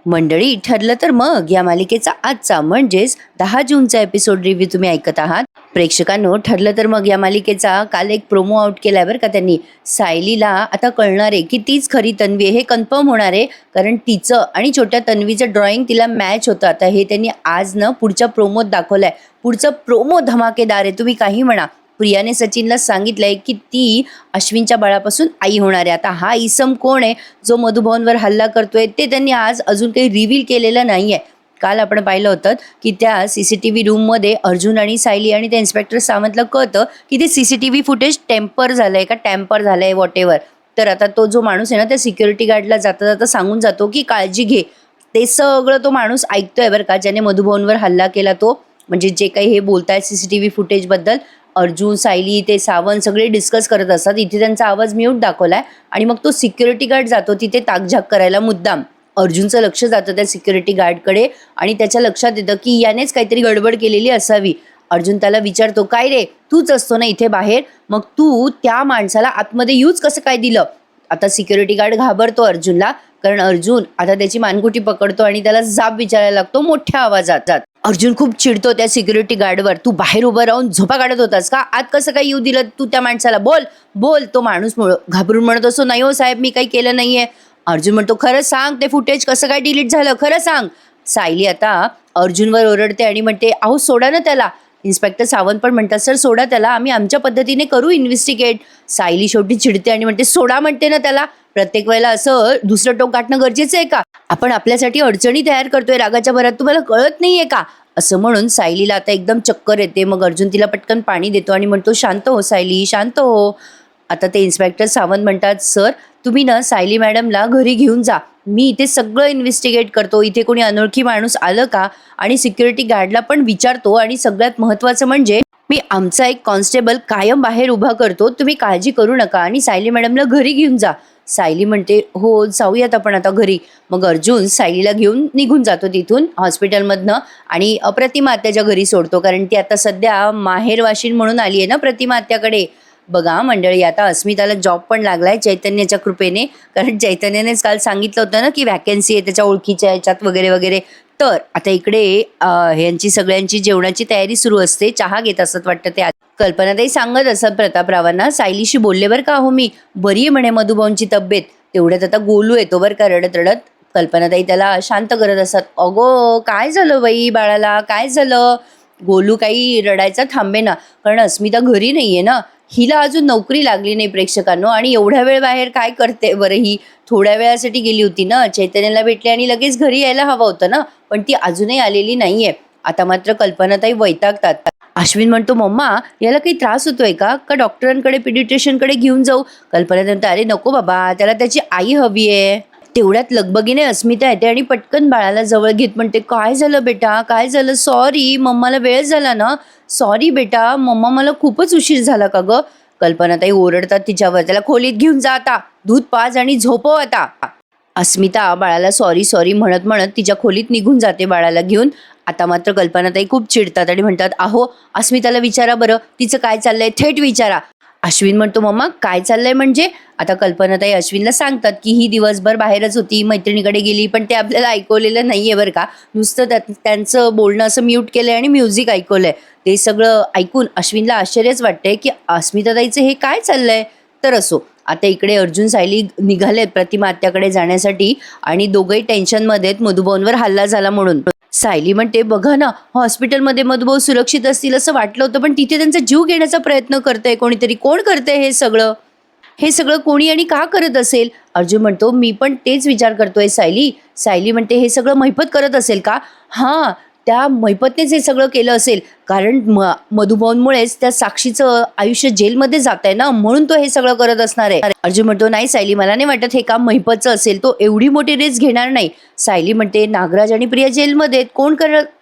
मंडळी, ठरलं तर मग या मालिकेचा आजचा म्हणजेच 10 जूनचा एपिसोड रिव्ह्यू तुम्ही ऐकत आहात. प्रेक्षकांनो, ठरलं तर मग या मालिकेचा काल एक प्रोमो आउट केलाय बरं का त्यांनी. सायलीला आता कळणार आहे की तीच खरी तन्वी आहे, हे कन्फर्म होणार आहे, कारण तिचं आणि छोट्या तन्वीचं ड्रॉइंग तिला मॅच होतं. आता हे त्यांनी आज पुढच्या प्रोमोत दाखवलंय. पुढचं प्रोमो धमाकेदार आहे, तुम्ही काही म्हणा. प्रियाने सचिनला सांगितलंय की ती अश्विनच्या बाळापासून आई होणार आहे. आता हा इसम कोण आहे जो मधुभवनवर हल्ला करतोय ते त्यांनी आज अजून काही रिव्हील केलेलं नाहीये. काल आपण पाहिलं होतं की त्या CCTV रूममध्ये अर्जुन आणि सायली आणि त्या इन्स्पेक्टर सावंतला कळतं की ते CCTV फुटेज टेम्पर झालंय का टॅम्पर झालंय वॉट एव्हर. तर आता तो जो माणूस आहे ना, त्या सिक्युरिटी गार्डला जाता जाता सांगून जातो की काळजी घे. ते सगळं तो माणूस ऐकतोय बरं का, ज्याने मधुभवनवर हल्ला केला तो. म्हणजे जे काही हे बोलतायत CCTV फुटेजबद्दल, अर्जुन, सायली, ते सावंत सगळे डिस्कस करत असतात. इथे त्यांचा आवाज म्यूट दाखवलाय आणि मग तो सिक्युरिटी गार्ड जातो तिथे ताकझाक करायला मुद्दाम. अर्जुनचं लक्ष जातं त्या सिक्युरिटी गार्डकडे आणि त्याच्या लक्षात येतं की यानेच काहीतरी गडबड केलेली असावी. अर्जुन त्याला विचारतो, काय रे, तूच असतो ना इथे बाहेर, मग तू त्या माणसाला आतमध्ये यूज कसं काय दिलं? आता सिक्युरिटी गार्ड घाबरतो अर्जुनला, कारण अर्जुन आता त्याची मानकुटी पकडतो आणि त्याला जाब विचारायला लागतो मोठ्या आवाजात. अर्जुन खूप चिडतो त्या सिक्युरिटी गार्डवर. तू बाहेर उभं राहून झोपा काढत होतास का? आत कसं काय येऊ दिलं तू त्या माणसाला? बोल बोल. तो माणूस घाबरून म्हणत असतो, नाही हो साहेब, मी काही केलं नाहीये. अर्जुन म्हणतो, खरं सांग, ते फुटेज कसं काय डिलीट झालं, खरं सांग. सायली आता अर्जुनवर ओरडते आणि म्हणते, अहो सोडा ना त्याला. इन्स्पेक्टर सावंत पण म्हणतात, सर सोडा त्याला, आम्ही आमच्या पद्धतीने करू इन्व्हेस्टिगेट. सायली शेवटी चिडते आणि म्हणते, सोडा म्हणते ना त्याला. प्रत्येक वेळेला असं दुसरं टोक गाठणं गरजेचं आहे का? आपण आपल्यासाठी अडचणी तयार करतोय रागाच्या भरात, तुम्हाला कळत नाहीये का? असं म्हणून सायलीला आता एकदम चक्कर येते. मग अर्जुन तिला पटकन पाणी देतो आणि म्हणतो, शांत हो सायली, शांत हो. आता ते इन्स्पेक्टर सावंत म्हणतात, सर तुम्ही ना सायली मॅडमला घरी घेऊन जा, मी इथे सगळं इन्व्हेस्टिगेट करतो, इथे कोणी अनोळखी माणूस आलं का, आणि सिक्युरिटी गार्डला पण विचारतो, आणि सगळ्यात महत्त्वाचं म्हणजे मी आमचा एक कॉन्स्टेबल कायम बाहेर उभा करतो, तुम्ही काळजी करू नका, आणि सायली मॅडमला घरी घेऊन जा. सायली म्हणते, हो जाऊयात आपण आता घरी. मग अर्जुन सायलीला घेऊन निघून जातो तिथून हॉस्पिटलमधनं आणि प्रतिमा आत्याच्या घरी सोडतो, कारण ती आता सध्या माहेरवाशीन म्हणून आली आहे ना प्रतिमा आत्याकडे. बघा मंडळी, आता अस्मिताला जॉब पण लागलाय चैतन्याच्या कृपेने, कारण चैतन्यानेच काल सांगितलं होतं ना की वॅकन्सी आहे त्याच्या ओळखीच्या याच्यात वगैरे वगैरे. तर आता इकडे ह्यांची सगळ्यांची जेवणाची तयारी सुरू असते, चहा घेत असत वाटतं ते. कल्पनाताई सांगत असत प्रतापरावांना, सायलीशी बोलले बरं का हो मी, बरी आहे म्हणे मधुभाऊंची तब्येत. तेवढ्यात आता गोलू येतो बरं का रडत रडत. कल्पनाताई त्याला शांत करत असतात, अगो काय झालं बाई बाळाला, काय झालं? गोलू काही रडायचा थांबे ना, कारण अस्मिता घरी नाहीये ना, हिला अजून नोकरी लागली नाही प्रेक्षकांनो, आणि एवढ्या वेळ बाहेर काय करते बरं ही? थोड्या वेळासाठी गेली होती ना, चैतन्याला भेटली आणि लगेच घरी यायला हवं होतं ना, पण ती अजूनही आलेली नाहीये. आता मात्र कल्पनाताई वैतागतात. अश्विन म्हणतो, मम्मा याला काही त्रास होतोय का डॉक्टरांकडे पिडिट्रिशियनकडे घेऊन जाऊ? कल्पना म्हणते, अरे नको बाबा, त्याला त्याची आई हवी आहे. तेवढ्यात लगबगीने अस्मिता येते आणि पटकन बाळाला जवळ घेत म्हणते, काय झालं बेटा, काय झालं? सॉरी, मम्माला वेळ झाला ना, सॉरी बेटा, मम्मा मला खूपच उशीर झाला का ग? कल्पनाताई ओरडतात तिच्यावर, त्याला खोलीत घेऊन जा आता, दूध पाज आणि झोपव आता. अस्मिता बाळाला सॉरी सॉरी म्हणत म्हणत तिच्या खोलीत निघून जाते बाळाला घेऊन. आता मात्र कल्पनाताई खूप चिडतात आणि म्हणतात, अहो अस्मिताला विचारा बरं, तिचं काय चाललंय, थेट विचारा. अश्विन म्हणतो, मम्मा काय चाललंय म्हणजे? आता कल्पनाताई अश्विनला सांगतात की ही दिवसभर बाहेरच होती, मैत्रिणीकडे गेली, पण ते आपल्याला ऐकवलेलं नाहीये बरं का, नुसतं त्यांचं बोलणं असं म्यूट केलंय आणि म्युझिक ऐकवलंय. ते सगळं ऐकून अश्विनला आश्चर्यच वाटतंय की अस्मिताताईचं हे काय चाललंय. तर असो, आता इकडे अर्जुन सायली निघालेत प्रतिमा आत्याकडे जाण्यासाठी, आणि दोघंही टेन्शनमध्ये आहेत मधुभाऊंवर हल्ला झाला म्हणून. सायली म्हणते, बघा ना, हॉस्पिटलमध्ये मधुभाऊ सुरक्षित असतील असं वाटलं होतं, पण तिथे त्यांचा जीव घेण्याचा प्रयत्न करतंय कोणीतरी. कोण करतंय हे सगळं? हे सगळं कोणी आणि का करत असेल? अर्जुन म्हणतो, मी पण तेच विचार करतोय सायली. सायली म्हणते, हे सगळं महिपत करत असेल का? हां, त्या महिपतनेच हे सगळं केलं असेल, कारण मधुभाऊंमुळेच त्या साक्षीचं आयुष्य जेलमध्ये जात आहे ना, म्हणून तो हे सगळं करत असणार आहे. अर्जुन म्हणतो, नाही सायली, मला नाही वाटत हे काम महिपतचं असेल, तो एवढी मोठी रिस्क घेणार नाही. सायली म्हणते, नागराज आणि प्रिया जेलमध्ये आहेत,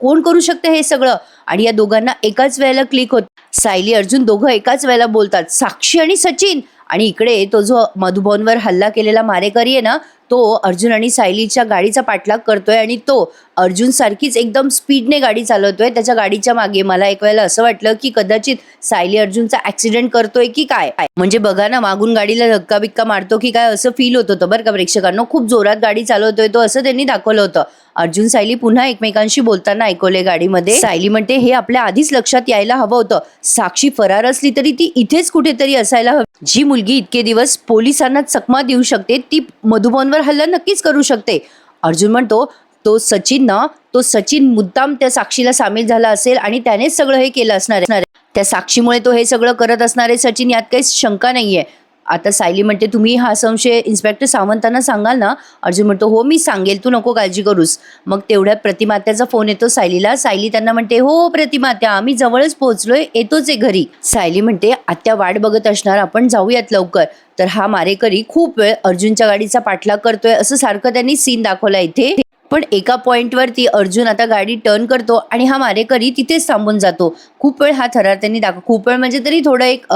कोण करू शकतं हे सगळं? आणि या दोघांना एकाच वेळेला क्लिक होत. सायली अर्जुन दोघं एकाच वेळेला बोलतात, साक्षी आणि सचिन. आणि इकडे तो जो मधुभाऊंवर हल्ला केलेला मारेकरी आहे ना, तो अर्जुन आणि सायलीच्या गाडीचा पाठलाग करतोय आणि तो अर्जुन सारखीच एकदम स्पीडने गाडी चालवतोय त्याच्या गाडीच्या मागे. मला एक वेळेला असं वाटलं की कदाचित सायली अर्जुनचा ऍक्सिडेंट करतोय की काय. म्हणजे बघा ना, मागून गाडीला धक्का बिक्का मारतो की काय असं फील होत होतं बरं का प्रेक्षकांना. खूप जोरात गाडी चालवतोय तो असं त्यांनी दाखवलं होतं. अर्जुन सायली पुन्हा एकमेकांशी बोलताना ऐकवले गाडीमध्ये. सायली म्हणते हे आपल्या आधीच लक्षात यायला हवं होतं. साक्षी फरार असली तरी ती इथेच कुठेतरी असायला हवी. जी मुलगी इतके दिवस पोलिसांना चकमा देऊ शकते ती मधुबनवर हल्ला नक्कीच करू शकते. अर्जुन म्हणतो तो सचिन मुद्दाम त्या साक्षीला सामील झाला असेल आणि त्यानेच सगळं हे केलं असणार आहे. त्या साक्षीमुळे तो हे सगळं करत असणार आहे सचिन, यात काही शंका नाहीये. आता सायली म्हणते तुम्ही हा संशय इन्स्पेक्टर सावंतांना सांगाल ना. अर्जुन म्हणतो हो मी सांगेल, तू नको काळजी करूस. मग तेवढ्यात प्रतिमात्याचा फोन येतो सायलीला. सायली त्यांना म्हणते हो प्रतिमात्या, आम्ही जवळच पोहोचलोय, येतोच आहे घरी. सायली म्हणते आत्या वाट बघत असणार, आपण जाऊयात लवकर. तर हा मारेकरी खूप वेळ अर्जुनच्या गाडीचा पाठलाग करतोय असं सारखं त्यांनी सीन दाखवला इथे. पण एका पॉइंटवरती अर्जुन आता गाडी टर्न करतो आणि हा मारेकरी तिथेच थांबून जातो. खूप वेळ हा थरार त्यांनी खूप वेळ म्हणजे तरी थोडं एक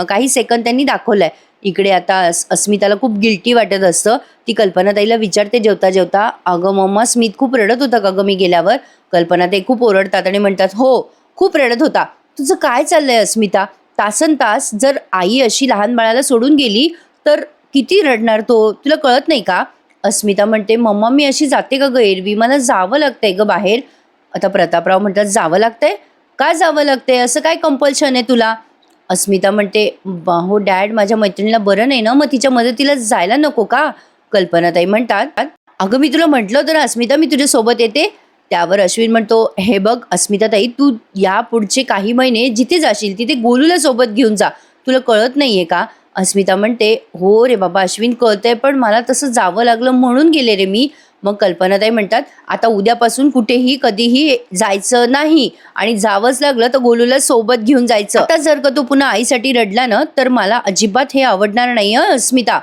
काही सेकंद त्यांनी दाखवलाय. इकडे आता अस्मिताला खूप गिल्टी वाटत असतं. ती कल्पनाताईला विचारते जेवता जेवता, अगं मम्मा स्मित खूप रडत होता का ग मी गेल्यावर. कल्पनाताई खूप ओरडतात आणि म्हणतात हो खूप रडत होता. तुझं काय चाललंय अस्मिता, तासन तास जर आई अशी लहान बाळाला सोडून गेली तर किती रडणार तो, तुला कळत नाही का. अस्मिता म्हणते मम्मा मी अशी जाते का ग एरवी, मला जावं लागतंय ग बाहेर. आता प्रतापराव म्हणतात जावं लागतंय, का जावं लागतंय, असं काय कंपल्शन आहे तुला. अस्मिता म्हणते हो डॅड माझ्या मैत्रिणीला बरं नाही ना, मग तिच्या मदतीला जायला नको का. कल्पनाताई म्हणतात अगं मी तुला म्हटलं होतं ना अस्मिता मी तुझ्या सोबत येते. त्यावर अश्विन म्हणतो हे बघ अस्मिताताई, तू या पुढचे काही महिने जिथे जाशील तिथे गोलूला सोबत घेऊन जा, तुला कळत नाहीये का. अस्मिता म्हणते हो रे बाबा अश्विन कळतंय, पण मला तसं जावं लागलं म्हणून गेले रे मी. मग कल्पनाताई म्हणतात आता उद्यापासून कुठेही कधीही जायचं नाही आणि जावंच लागलं तर गोलूला सोबत घेऊन जायचं. आता जर का तो पुन्हा आईसाठी रडला ना तर मला अजिबात हे आवडणार नाही अस्मिता.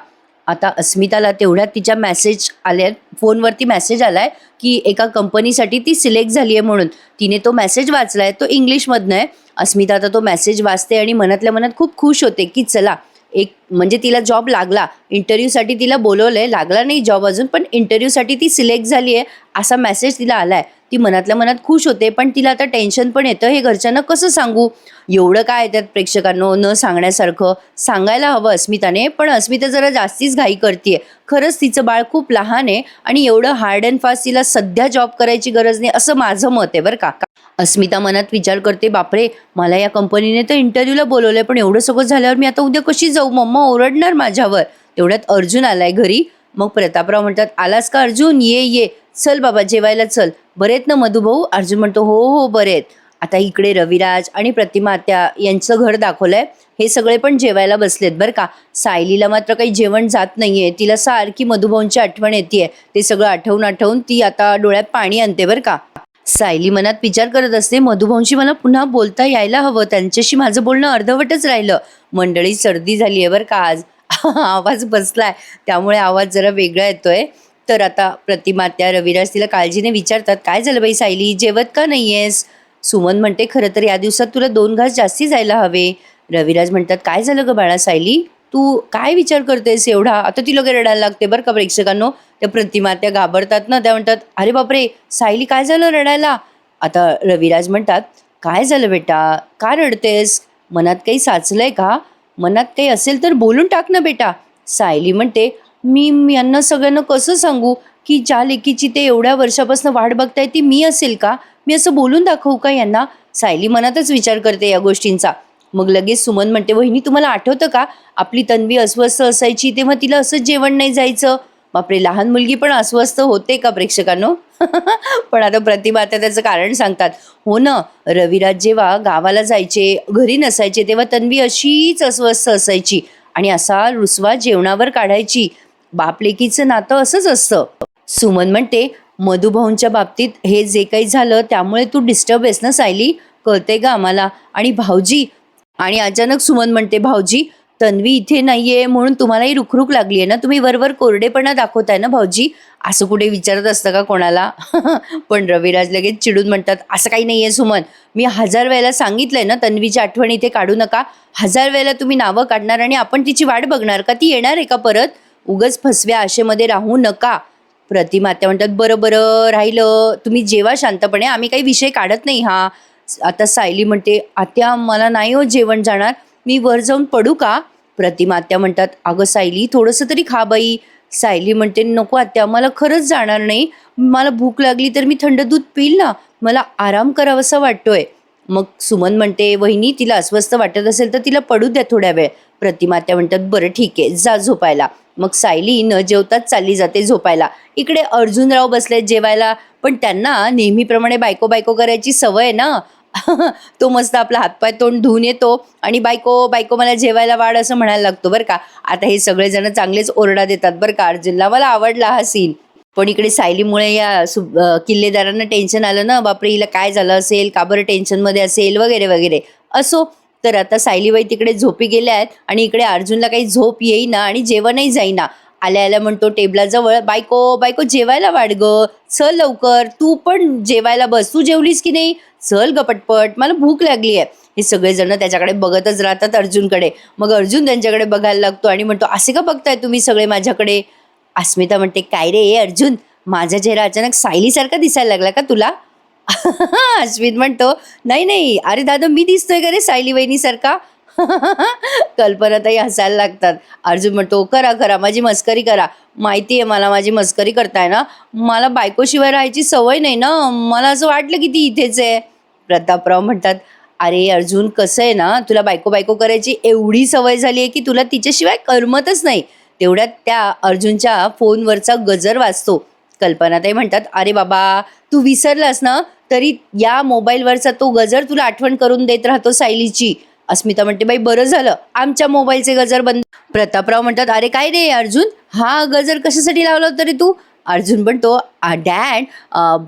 आता अस्मिताला तेवढ्यात तिच्या मेसेज आल्या, फोनवरती मेसेज आलाय की एका कंपनीसाठी ती सिलेक्ट झाली आहे म्हणून. तिने तो मेसेज वाचलाय, तो इंग्लिशमधनं आहे. अस्मिता आता तो मेसेज वाचते आणि मनातल्या मनात खूप खुश होते की चला एक म्हणजे तिला जॉब लागला. इंटरव्ह्यूसाठी तिला बोलवलंय, लागला नाही जॉब अजून, पण इंटरव्ह्यूसाठी ती सिलेक्ट झाली आहे असा मेसेज तिला आलाय. ती मनातल्या मनात खुश होते, पण तिला आता टेन्शन पण येतं, हे घरच्यांना कसं सांगू. एवढं काय त्यात प्रेक्षकांनो न सांगण्यासारखं, सांगायला हवं अस्मिताने, पण अस्मिता जरा जास्तीच घाई करते. खरंच तिचं बाळ खूप लहान आहे आणि एवढं हार्ड अँड फास्ट तिला सध्या जॉब करायची गरज नाही असं माझं मत आहे बरं का. अस्मिता मनात विचार करते बापरे मला या कंपनीने तर इंटरव्ह्यूला बोलवलंय, पण एवढं सगळं झाल्यावर मी आता उद्या कशी जाऊ, मम्मा ओरडणार माझ्यावर. तेवढ्यात अर्जुन आलाय घरी. मग प्रतापराव म्हणतात आलास का अर्जुन, ये ये, चल बाबा जेवायला चल, बरेत ना मधुभाऊ. अर्जुन म्हणतो हो हो बरेत. आता इकडे रविराज आणि प्रतिमात्या यांचं घर दाखवलंय. हे सगळे पण जेवायला बसलेत बरं का. सायलीला मात्र काही जेवण जात नाहीये, तिला सारखी मधुभाऊंची आठवण येते. ते सगळं आठवून आठवून ती आता डोळ्यात पाणी आणते बरं का. सायली मनात विचार करत असते मधुभाऊंशी मला पुन्हा बोलता यायला हवं, त्यांच्याशी माझं बोलणं अर्धवटच राहिलं. मंडळी सर्दी झाली आहे बरं का आज. आवाज बसलाय त्यामुळे आवाज जरा वेगळा येतोय. तर आता प्रतिमात्या रविराज तिला काळजीने विचारतात काय झालं बाई सायली, जेवत का नाहीयेस. सुमन म्हणते खरं तर या दिवसात तुला 2 घास जास्ती जायला हवे. रविराज म्हणतात काय झालं ग बाळा सायली, तू काय विचार करतेस एवढा. आता ती लगे रडायला लागते बरं का प्रेक्षकांनो. त्या प्रतिमात्या घाबरतात ना, त्या म्हणतात अरे बापरे सायली काय झालं रडायला. आता रविराज म्हणतात काय झालं बेटा, का रडतेस, मनात काही साचलंय का, मनात काही असेल तर बोलून टाक ना बेटा. सायली म्हणते मी यांना सगळ्यांना कसं सांगू की ज्या लेकीची ते एवढ्या वर्षापासून वाट बघताय ती मी असेल का, मी असं बोलून दाखवू का यांना. सायली मनातच विचार करते या गोष्टींचा. मग लगेच सुमन म्हणते वहिनी तुम्हाला आठवतं का आपली तन्वी अस्वस्थ असायची तेव्हा तिला असंच जेवण नाही जायचं. बापरे लहान मुलगी पण अस्वस्थ होते का प्रेक्षकांनो. पण आता प्रतिभा आता त्याचं कारण सांगतात. हो ना, रविराज जेव्हा गावाला जायचे घरी नसायचे तेव्हा तन्वी अशीच अस्वस्थ असायची आणि असा रुसवा जेवणावर काढायची. बापलेकीचं नातं असंच असतं. सुमन म्हणते मधुभाऊंच्या बाबतीत हे जे काही झालं त्यामुळे तू डिस्टर्ब आहेस ना सायली, कळते का आम्हाला. आणि भाऊजी, आणि अचानक सुमन म्हणते भाऊजी तन्वी इथे नाहीये म्हणून तुम्हालाही रुखरुख लागली आहे ना, तुम्ही वरवर कोरडेपणा दाखवताय ना भाऊजी, असं कुठे विचारत असतं का कोणाला. पण रविराज लगेच चिडून म्हणतात असं काही नाहीये सुमन, मी 1000 वेळेला सांगितलंय ना तन्वीची आठवण इथे काढू नका. 1000 वेळेला तुम्ही नावं काढणार आणि आपण तिची वाट बघणार का, ती येणार आहे का परत. उगाच फसव्या आशेमध्ये राहू नका. प्रतिमा आत्या म्हणतात, बरं बरं राहिलं, तुम्ही जेवा शांतपणे, आम्ही काही विषय काढत नाही हा. आता सायली म्हणते, आत्या मला नाही हो जेवण जाणार, मी वर जाऊन पडू का? प्रतिमा आत्या म्हणतात, अगं सायली थोडंसं तरी खा बाई. सायली म्हणते, नको आत्या मला खरंच जाणार नाही, मला भूक लागली तर मी थंड दूध पिईल ना, मला आराम करावासा वाटतोय. मग सुमन म्हणते, वहिनी तिला अस्वस्थ वाटत असेल तर तिला पडू द्या थोड्या वेळ. प्रतिमा आत्या म्हणतात, बरं ठीक आहे जा झोपायला. मग सायली न जेवताच चालली जाते झोपायला. इकडे अर्जुनराव बसलेत जेवायला, पण त्यांना नेहमीप्रमाणे बायको बायको करायची सवय आहे ना. तो मस्त आपला हातपाय तोंड धुवून येतो आणि बायको बायको मला जेवायला वाढ असं म्हणायला लागतो बरं का. आता हे सगळेजण चांगलेच ओरडा देतात बरं का अर्जुनला. मला आवडला हा सीन. पण इकडे सायलीमुळे या किल्लेदारांना टेन्शन आलं ना, बापरे हिला काय झालं असेल, का बरं टेन्शनमध्ये असेल वगैरे वगैरे. असो, तर आता सायलीबाई तिकडे झोपी गेल्या आहेत आणि इकडे अर्जुनला काही झोप येईना आणि जेवणही जाईना. आल्या आल्या म्हणतो टेबलाजवळ, बायको बायको जेवायला वाढ ग, चल लवकर, तू पण जेवायला बस, तू जेवलीस की नाही, चल ग पटपट, मला भूक लागली आहे. हे सगळेजण त्याच्याकडे बघतच राहतात अर्जुनकडे. मग अर्जुन त्यांच्याकडे बघायला लागतो आणि म्हणतो, असे का बघताय तुम्ही सगळे माझ्याकडे? अस्मिता म्हणते, काय रे अर्जुन, माझा चेहरा अचानक सायलीसारखा दिसायला लागला का तुला? अश्वित म्हणतो, नाही नाही, अरे दादा मी दिसतोय का रे सायली वहिनीसारखा? कल्पनाताई हसायला लागतात. अर्जुन म्हणतो, करा करा, माझी मस्करी करा, माहिती आहे मला माझी मस्करी करताय ना, मला बायकोशिवाय राहायची सवय नाही ना, मला असं वाटलं की ती इथेच आहे. प्रतापराव म्हणतात, अरे अर्जुन कसं आहे ना, तुला बायको बायको करायची एवढी सवय झाली आहे की तुला तिच्याशिवाय करमतच नाही. तेवढ्यात त्या अर्जुनच्या फोनवरचा गजर वाजतो. कल्पनाताई म्हणतात, अरे बाबा तू विसरलास ना, तरी या मोबाईलवरचा तो गजर तुला आठवण करून देत राहतो सायलीची. अस्मिता म्हणते, बाई बरं झालं आमच्या मोबाईलचे गजर बंद. प्रतापराव म्हणतात, अरे काय रे अर्जुन, हा गजर कशासाठी लावला होता रे तू? अर्जुन म्हणतो, डॅड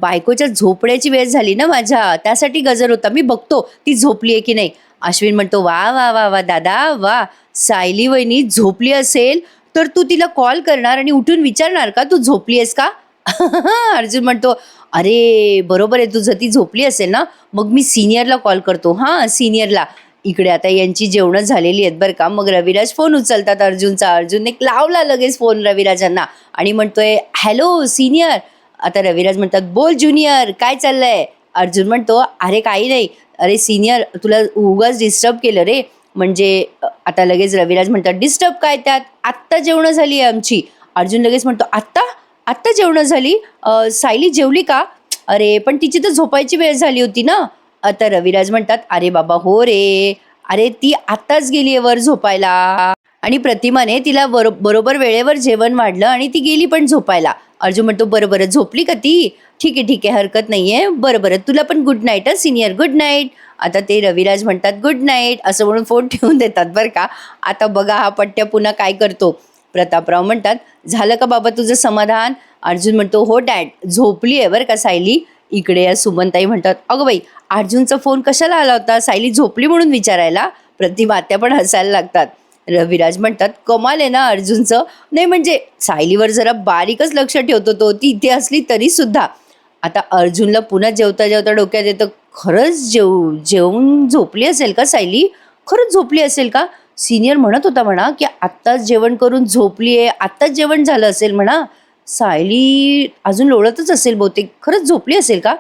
बायकोच्या झोपण्याची वेळ झाली ना माझ्या, त्यासाठी गजर होता, मी बघतो ती झोपली आहे की नाही. अश्विन म्हणतो, वा वा वा वा दादा वा, सायली वहिनी झोपली असेल तर तू तिला कॉल करणार आणि उठून विचारणार का तू झोपली आहेस का? अर्जुन म्हणतो, अरे बरोबर आहे तुझं, ती झोपली असेल ना, मग मी सिनियरला कॉल करतो. हां सिनियरला. इकडे आता यांची जेवणं झालेली आहेत बरं का. मग रविराज फोन उचलतात अर्जुनचा. अर्जुनने लावला लगेच फोन रविराजांना आणि म्हणतोय, हॅलो सिनियर. आता रविराज म्हणतात, बोल ज्युनियर काय चाललंय? अर्जुन म्हणतो, अरे काही नाही, अरे सिनियर तुला उगाच डिस्टर्ब केलं रे. म्हणजे आता लगेच रविराज म्हणतात, डिस्टर्ब काय त्यात, आत्ता जेवणं झाली आहे आमची. अर्जुन लगेच म्हणतो, आत्ता आत्ता जेवणं झाली? सायली जेवली का? अरे पण तिची तर झोपायची वेळ झाली होती ना. आता रविराज म्हणतात, अरे बाबा हो रे, अरे ती आत्ताच गेली आहे वर झोपायला आणि प्रतिमाने तिला बरोबर वेळेवर जेवण वाढलं आणि ती गेली पण झोपायला. अर्जुन म्हणतो, बरं बरं झोपली का ती? ठीक आहे हरकत नाही आहे, बरं बरं तुला पण good night senior, good night. आता ते रविराज म्हणतात, गुड नाईट असं म्हणून फोन ठेवून देतात बरं का. आता बघा हा पट्ट्या पुन्हा काय करतो. प्रतापराव म्हणतात, झालं का बाबा तुझं समाधान? अर्जुन म्हणतो, हो डॅड झोपली आहे बरं का सायली. इकडे या सुमनताई म्हणतात, अगं बाई अर्जुनचा फोन कशाला आला होता, सायली झोपली म्हणून विचारायला? प्रतिमा आत्या पण हसायला लागतात. रविराज म्हणतात, कमाल आहे ना अर्जुनचं, नाही म्हणजे सायलीवर जरा बारीकच लक्ष ठेवतो तो, ती इथे असली तरी सुद्धा. आता अर्जुनला पुन्हा जेवता जेवता डोक्यात येतं, खरंच जेवून झोपली असेल का सायली? खरंच झोपली असेल का? सिनियर म्हणत होता म्हणा की आत्ताच जेवण करून झोपली आहे, आत्ताच जेवण झालं असेल म्हणा. सायली अजून लोळतच असेल बहुतेक, खरंच झोपली असेल का?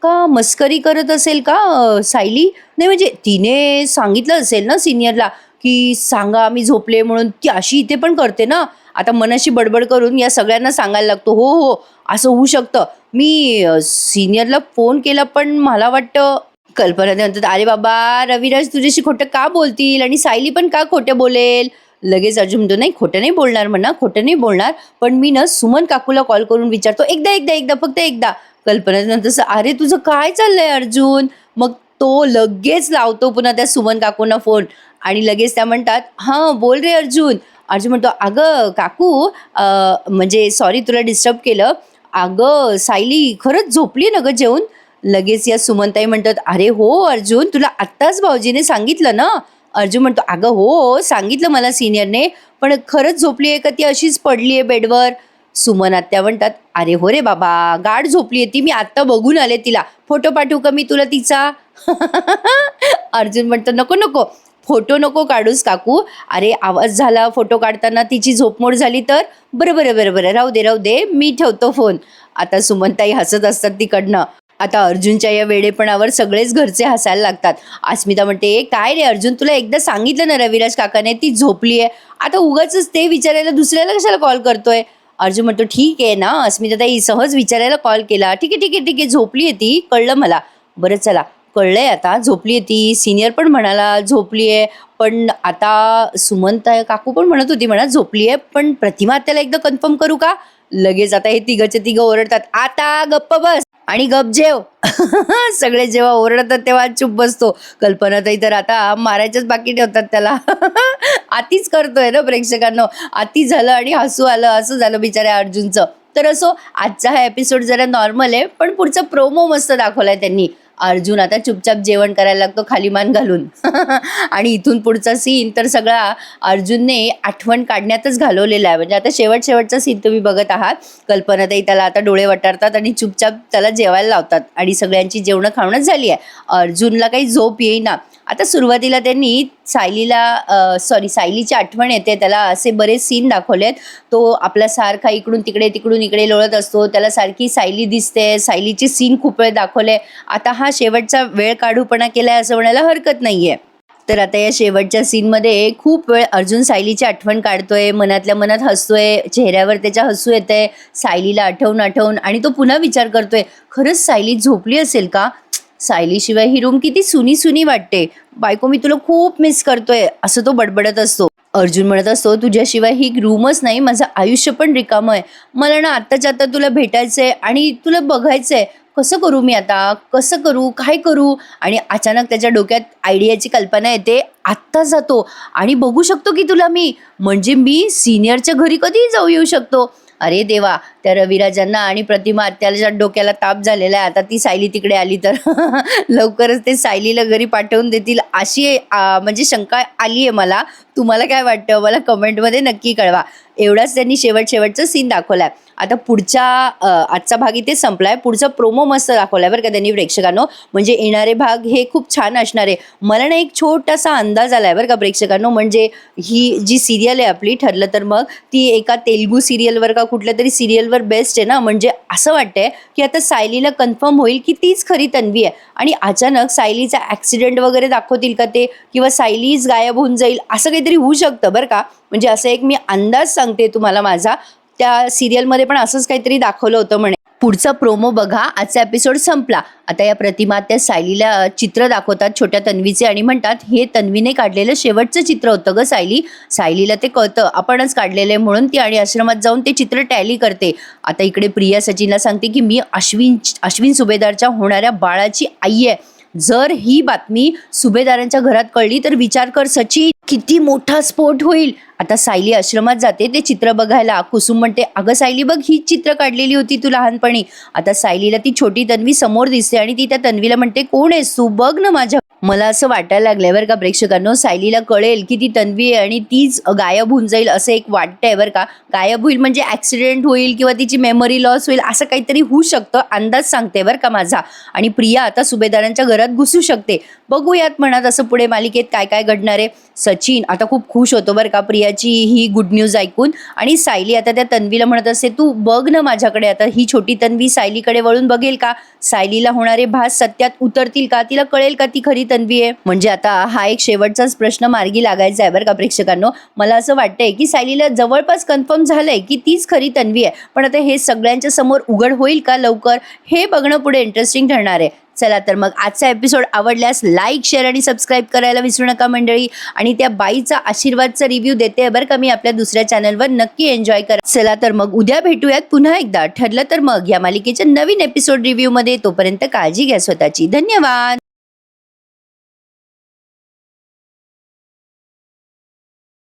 का मस्करी करत असेल का सायली? नाही म्हणजे तिने सांगितलं असेल ना सिनियरला की सांगा मी झोपले म्हणून, ती अशी इथे पण करते ना. आता मनाशी बडबड करून या सगळ्यांना सांगायला लागतो, हो हो असं होऊ शकतं, मी सिनियरला फोन केला पण मला वाटतं. कल्पना म्हणतात, अरे बाबा रविराज तुझ्याशी खोटं का बोलतील आणि सायली पण का खोटं बोलेल? लगेच अर्जुन म्हणतो, नाही खोटं नाही बोलणार म्हणा, खोटं नाही बोलणार, पण मी ना सुमन काकूला कॉल करून विचारतो, एकदा फक्त एकदा. कल्पना म्हणतात, अरे तुझं काय चाललंय अर्जुन? मग तो लगेच लावतो पुन्हा त्या सुमन काकूंना फोन आणि लगेच त्या म्हणतात, हां बोल रे अर्जुन. अर्जुन म्हणतो, अगं काकू म्हणजे सॉरी तुला डिस्टर्ब केलं, अगं सायली खरंच झोपली ना गं जेवून? लगेच या सुमनताई म्हणतात, अरे हो अर्जुन तुला आत्ताच भाऊजीने सांगितलं ना? अर्जुन म्हणतो, अगं हो सांगितलं मला सिनियरने, पण खरंच झोपली आहे का ती अशीच पडली आहे बेडवर? सुमन आत्या म्हणतात, अरे हो रे बाबा गाढ झोपली आहे ती, मी आत्ता बघून आले तिला, फोटो पाठवू का मी तुला तिचा? अर्जुन म्हणतो, नको नको, फोटो नको काढूस काकू, अरे आवाज झाला फोटो काढताना, तिची झोपमोड झाली तर. बरं बरं बरं बरं, राहू दे राहू दे, मी ठेवतो फोन. आता सुमनताई हसत असतात तिकडनं. आता अर्जुनच्या या वेडेपणावर सगळेच घरचे हसायला लागतात. अस्मिता म्हणते, काय रे अर्जुन, तुला एकदा सांगितलं ना रविराज काकाने ती झोपली आहे, आता उगाच ते विचारायला दुसऱ्याला कशाला कॉल करतोय. अर्जुन म्हणतो, ठीक आहे ना अस्मिताताई, सहज विचारायला कॉल केला, ठीक आहे ठीक आहे ठीक आहे, झोपली आहे ती, कळलं मला. बरं चला, कळलंय आता, झोपली आहे ती. सिनियर पण म्हणाला झोपली आहे, पण आता सुमनता काकू पण म्हणत होती म्हणा झोपली आहे, पण प्रतिमा त्याला एकदा कन्फर्म करू का. लगेच आता हे तिघंचे तिघं ओरडतात, आता गप्प बस आणि गप जेव. सगळे जेव्हा ओरडतात तेव्हा चुप बसतो. कल्पनाताई तर आता मारायच्याच बाकी ठेवतात त्याला. आतीच करतोय ना प्रेक्षकांनो, आती झालं आणि हसू आलं, असं झालं बिचाऱ्या अर्जुनचं. तर असो, आजचा हा एपिसोड जरा नॉर्मल आहे, पण पुढचा प्रोमो मस्त दाखवलाय त्यांनी. अर्जुन आता चुपचाप जेवण करायला लागतो खाली मान घालून. आणि इथून पुढचा सीन तर सगळा अर्जुनने आठवण काढण्यातच घालवलेला आहे. म्हणजे आता शेवटचा सीन तुम्ही बघत आहात. कल्पनाताई त्याला आता डोळे वटारतात आणि चुपचाप त्याला जेवायला लावतात आणि सगळ्यांची जेवणं खावणंच झाली आहे. अर्जुनला काही झोप येईना. आता सुरुवातीला त्यांनी सायलीची आठवण येते त्याला, असे बरेच सीन दाखवलेत. तो आपला सारखा इकडून इकडे लोळत असतो, त्याला सारखी सायली दिसते, सायलीचे सीन खूप वेळ दाखवले. आता हा शेवटचा वेळ काढूपणा केलाय असं म्हणायला हरकत नाहीये. तर आता या शेवटच्या सीनमध्ये खूप वेळ अर्जुन सायलीची आठवण काढतोय, मनातल्या मनात हसतोय, चेहऱ्यावर त्याच्या हसू येतंय सायलीला आठवून आणि तो पुन्हा विचार करतोय, खरंच सायली झोपली असेल का. सायलीशिवाय ही रूम किती सुनी वाटते, बायको मी तुला खूप मिस करतोय, असं तो बडबडत असतो. अर्जुन म्हणत असतो, तुझ्याशिवाय ही रूमच नाही, माझं आयुष्य पण रिकामं आहे, मला ना आत्ताच्या आता तुला भेटायचंय आणि तुला बघायचंय, कसं करू मी आता, कसं करू, काय करू. आणि अचानक त्याच्या डोक्यात आयडियाची कल्पना येते, आत्ता जातो आणि बघू शकतो की तुला मी, म्हणजे मी सिनियरच्या घरी कधीही जाऊ येऊ शकतो. अरे देवा, त्या रविराजांना आणि प्रतिमा आत्याच्या डोक्याला ताप झालेला आहे, आता ती सायली तिकडे आली तर. लवकरच ते सायलीला घरी पाठवून देतील अशी म्हणजे शंका आली आहे मला. तुम्हाला काय वाटतं मला कमेंटमध्ये नक्की कळवा. एवढाच त्यांनी शेवटचा सीन दाखवलाय. आता पुढच्या आजचा भाग इथे संपलाय. पुढचा प्रोमो मस्त दाखवलाय बरं का त्यांनी प्रेक्षकांनो, म्हणजे येणारे भाग हे खूप छान असणार आहे. मला ना एक छोटासा अंदाज आलाय बरं का प्रेक्षकांनो, म्हणजे ही जी सिरियल आहे आपली ठरलं तर मग, ती एका तेलुगू सिरियलवर का कुठल्या तरी सिरियलवर बेस्ट आहे ना. म्हणजे असं वाटतंय की आता सायलीला कन्फर्म होईल की तीच खरी तन्वी आहे आणि अचानक सायलीचा ॲक्सिडेंट वगैरे दाखवतील का ते, किंवा सायलीच गायब होऊन जाईल, असं काहीतरी होऊ शकतं बरं का. म्हणजे असं एक मी अंदाज सांगते तुम्हाला माझा. त्या सिरियलमध्ये पण असंच काहीतरी दाखवलं होतं म्हणे. पुढचा प्रोमो बघा. आजचा एपिसोड संपला. आता या प्रतिमा त्या सायलीला चित्र दाखवतात छोट्या तन्वीचे आणि म्हणतात, हे तन्वीने काढलेलं शेवटचं चित्र होतं ग सायली. सायलीला ते कळतं आपणच काढलेलं आहे म्हणून ती आणि आश्रमात जाऊन ते चित्र टॅली करते. आता इकडे प्रिया सचिनला सांगते की मी अश्विन सुभेदारच्या होणाऱ्या बाळाची आई आहे. जर ही बातमी सुभेदारांच्या घरात कळली तर विचार कर सचिन, किती मोठा स्फोट होईल. आता सायली आश्रमात जाते ते चित्र बघायला. कुसुम म्हणते, अगं सायली बघ, ही चित्र काढलेली होती तू लहानपणी. आता सायलीला ती छोटी तन्वी समोर दिसते आणि ती त्या तन्वीला म्हणते, कोण आहेस तू, बघ ना माझ्या. मला असं वाटायला लागलंय बरं का प्रेक्षकांनो, सायलीला कळेल की ती तन्वी आहे आणि तीच गायब होऊन जाईल असं एक वाटतंय बरं का. गायब होईल म्हणजे ॲक्सिडेंट होईल किंवा तिची मेमरी लॉस होईल, असं काहीतरी होऊ शकतं, अंदाज सांगते बरं का माझा. आणि प्रिया आता सुभेदारांच्या घरात घुसू शकते. बघूयात म्हणत असं पुढे मालिकेत काय काय घडणार आहे. सचिन आता खूप खुश होतो बरं का प्रियाची ही गुड न्यूज ऐकून. आणि सायली आता त्या तन्वीला म्हणत असते, तू बघ ना माझ्याकडे. आता ही छोटी तन्वी सायलीकडे वळून बघेल का, सायलीला होणारे भास सत्यात उतरतील का, तिला कळेल का ती खरी तन्वी आहे. म्हणजे आता हा एक शेवटचाच प्रश्न मार्गी लागायचा आहे बरं का प्रेक्षकांनो. मला असं वाटतंय की सायलीला जवळपास कन्फर्म झालंय की तीच खरी तन्वी आहे, पण आता हे सगळ्यांच्या समोर उघड होईल का लवकर, हे बघणं पुढे इंटरेस्टिंग ठरणार आहे. चला तर मग आजचा एपिसोड आवडल्यास लाईक, शेअर आणि सबस्क्राईब करायला विसरू नका मंडळी. आणि त्या बाईचा आशीर्वादचा रिव्ह्यू देते बरं का मी आपल्या दुसऱ्या चॅनलवर, नक्की एन्जॉय करा. चला तर मग उद्या भेटूयात पुन्हा एकदा ठरलं तर मग या मालिकेच्या नवीन एपिसोड रिव्ह्यू मध्ये. तोपर्यंत काळजी घ्या स्वतःची. धन्यवाद.